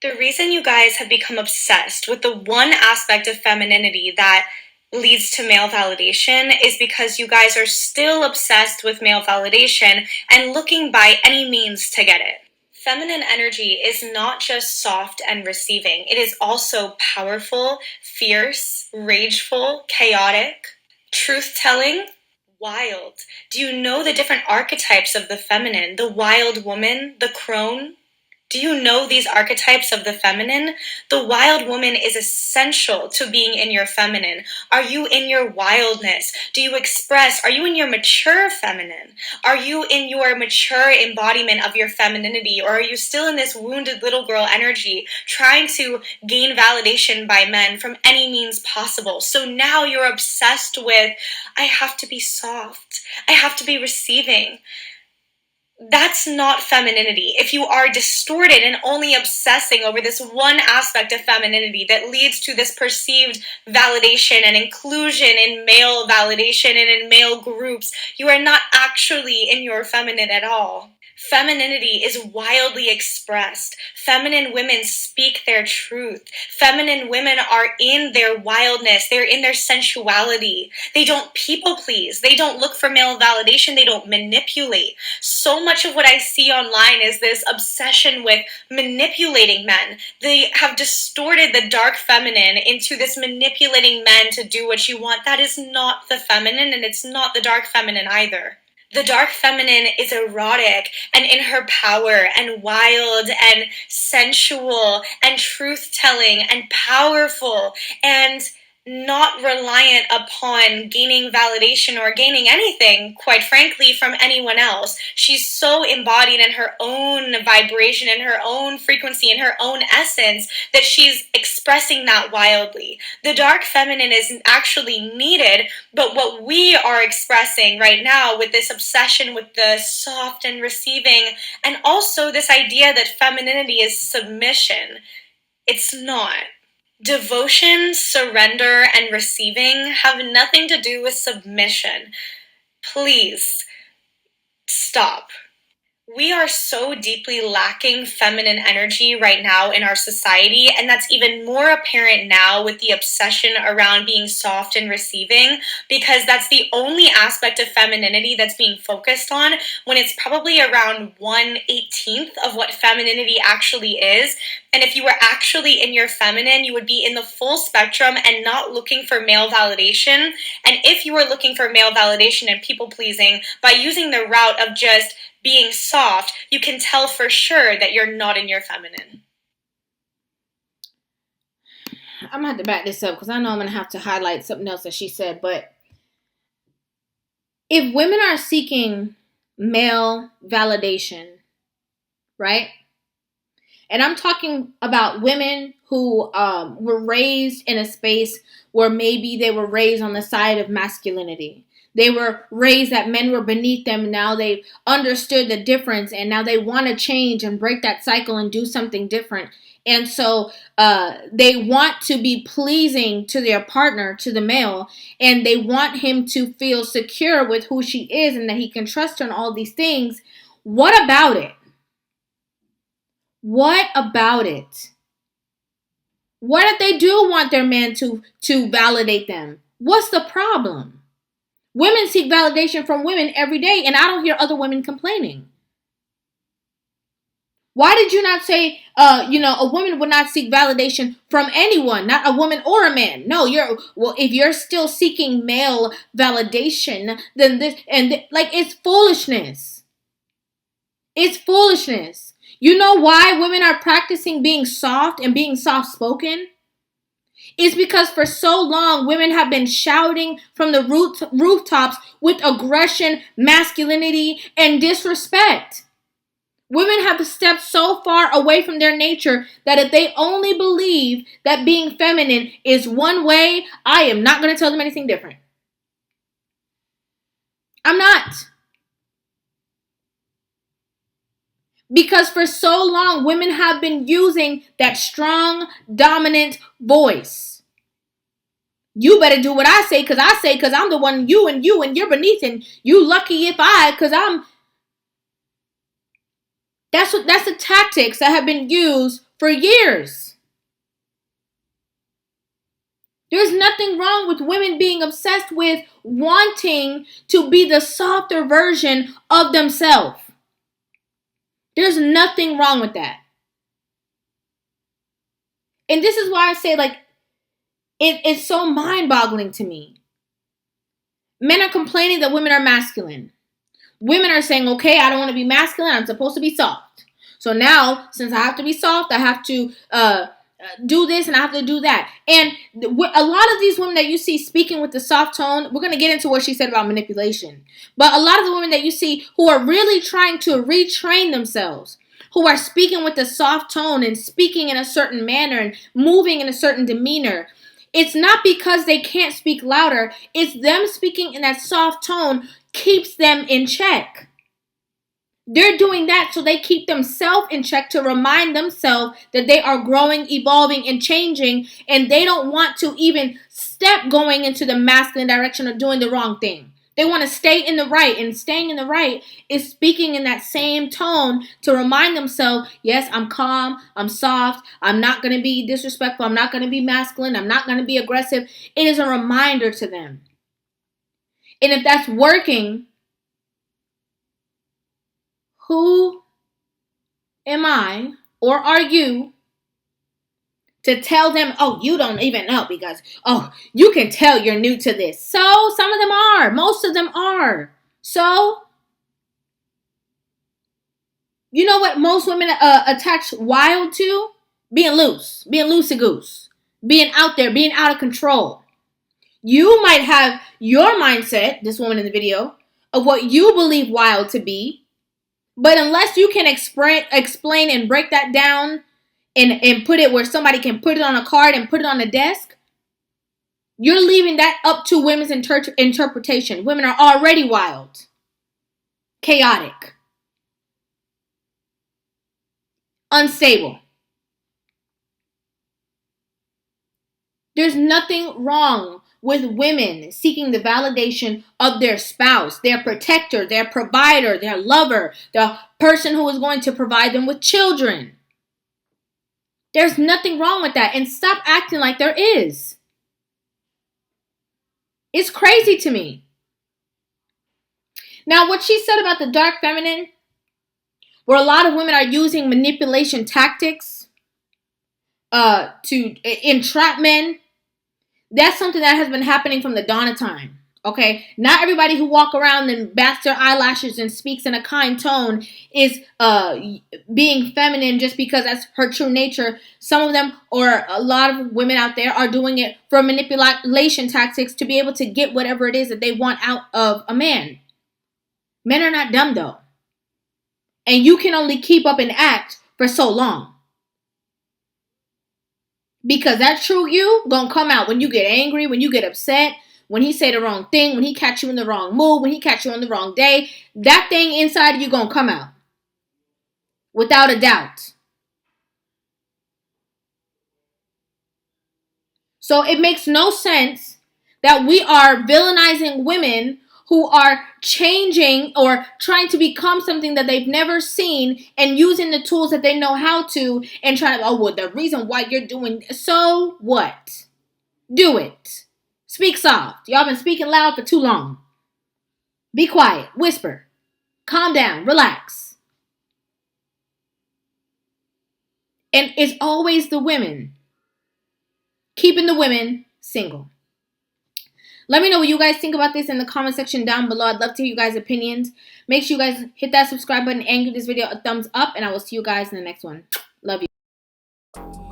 The reason you guys have become obsessed with the one aspect of femininity that leads to male validation is because you guys are still obsessed with male validation and looking by any means to get it. Feminine energy is not just soft and receiving. It is also powerful, fierce, rageful, chaotic, truth-telling, wild. Do you know the different archetypes of the feminine? The wild woman, the crone, do you know these archetypes of the feminine? The wild woman is essential to being in your feminine. Are you in your wildness? Do you express? Are you in your mature feminine? Are you in your mature embodiment of your femininity? Or are you still in this wounded little girl energy trying to gain validation by men from any means possible? So now you're obsessed with, I have to be soft. I have to be receiving. That's not femininity. If you are distorted and only obsessing over this one aspect of femininity that leads to this perceived validation and inclusion in male validation and in male groups, you are not actually in your feminine at all. Femininity is wildly expressed. Feminine women speak their truth. Feminine women are in their wildness. They're in their sensuality. They don't people please. They don't look for male validation. They don't manipulate. So much of what I see online is this obsession with manipulating men. They have distorted the dark feminine into this manipulating men to do what you want. That is not the feminine, and it's not the dark feminine either. The dark feminine is erotic and in her power and wild and sensual and truth-telling and powerful and not reliant upon gaining validation or gaining anything, quite frankly, from anyone else. She's so embodied in her own vibration, in her own frequency, in her own essence, that she's expressing that wildly. The dark feminine isn't actually needed, but what we are expressing right now with this obsession with the soft and receiving, and also this idea that femininity is submission, it's not. Devotion, surrender, and receiving have nothing to do with submission. Please, stop. We are so deeply lacking feminine energy right now in our society, and that's even more apparent now with the obsession around being soft and receiving, because that's the only aspect of femininity that's being focused on when it's probably around 1/18th of what femininity actually is. And if you were actually in your feminine, you would be in the full spectrum and not looking for male validation. And if you were looking for male validation and people pleasing by using the route of just being soft, you can tell for sure that you're not in your feminine. I'm gonna have to back this up because I know I'm gonna have to highlight something else that she said. But if women are seeking male validation, right? And I'm talking about women who were raised in a space where maybe they were raised on the side of masculinity. They were raised that men were beneath them. Now they've understood the difference, and now they want to change and break that cycle and do something different. And so they want to be pleasing to their partner, to the male, and they want him to feel secure with who she is and that he can trust her and all these things. What about it? What about it? What if they do want their man to validate them? What's the problem? Women seek validation from women every day, and I don't hear other women complaining. Why did you not say, a woman would not seek validation from anyone, not a woman or a man? No, if you're still seeking male validation, then it's foolishness. It's foolishness. You know why women are practicing being soft and being soft-spoken? It's because for so long, women have been shouting from the rooftops with aggression, masculinity, and disrespect. Women have stepped so far away from their nature that if they only believe that being feminine is one way, I am not going to tell them anything different. I'm not. Because for so long, women have been using that strong, dominant voice. You better do what I say because I'm the one, you and you're beneath, and you lucky if because I'm. That's the tactics that have been used for years. There's nothing wrong with women being obsessed with wanting to be the softer version of themselves. There's nothing wrong with that. And this is why I say, like, it's so mind-boggling to me. Men are complaining that women are masculine. Women are saying, okay, I don't want to be masculine. I'm supposed to be soft. So now, since I have to be soft, I have to do this and I have to do that. And a lot of these women that you see speaking with the soft tone, we're going to get into what she said about manipulation. But a lot of the women that you see who are really trying to retrain themselves, who are speaking with a soft tone and speaking in a certain manner and moving in a certain demeanor, it's not because they can't speak louder. It's them speaking in that soft tone keeps them in check. They're doing that so they keep themselves in check, to remind themselves that they are growing, evolving, and changing, and they don't want to even step going into the masculine direction or doing the wrong thing. They want to stay in the right, and staying in the right is speaking in that same tone to remind themselves, yes, I'm calm, I'm soft, I'm not going to be disrespectful, I'm not going to be masculine, I'm not going to be aggressive. It is a reminder to them. And if that's working, who am I, or are you, to tell them, oh, you don't even know because, oh, you can tell you're new to this. So some of them are. Most of them are. So, you know what most women attach wild to? Being loose. Being loosey-goose. Being out there. Being out of control. You might have your mindset, this woman in the video, of what you believe wild to be. But unless you can explain and break that down and put it where somebody can put it on a card and put it on the desk, you're leaving that up to women's interpretation. Women are already wild, chaotic, unstable. There's nothing wrong with women seeking the validation of their spouse, their protector, their provider, their lover, the person who is going to provide them with children. There's nothing wrong with that. And stop acting like there is. It's crazy to me. Now, what she said about the dark feminine, where a lot of women are using manipulation tactics to entrap men, that's something that has been happening from the dawn of time. Okay? Not everybody who walk around and bats their eyelashes and speaks in a kind tone is being feminine just because that's her true nature. Some of them, or a lot of women out there, are doing it for manipulation tactics to be able to get whatever it is that they want out of a man. Men are not dumb, though. And you can only keep up and act for so long. Because that true you gonna come out when you get angry, when you get upset, when he say the wrong thing, when he catch you in the wrong mood, when he catch you on the wrong day. That thing inside of you gonna come out. Without a doubt. So it makes no sense that we are villainizing women who are changing or trying to become something that they've never seen and using the tools that they know how to and trying to, oh, well, the reason why you're doing, so what? Do it. Speak soft. Y'all been speaking loud for too long. Be quiet. Whisper. Calm down. Relax. And it's always the women. Keeping the women single. Let me know what you guys think about this in the comment section down below. I'd love to hear you guys' opinions. Make sure you guys hit that subscribe button and give this video a thumbs up. And I will see you guys in the next one. Love you.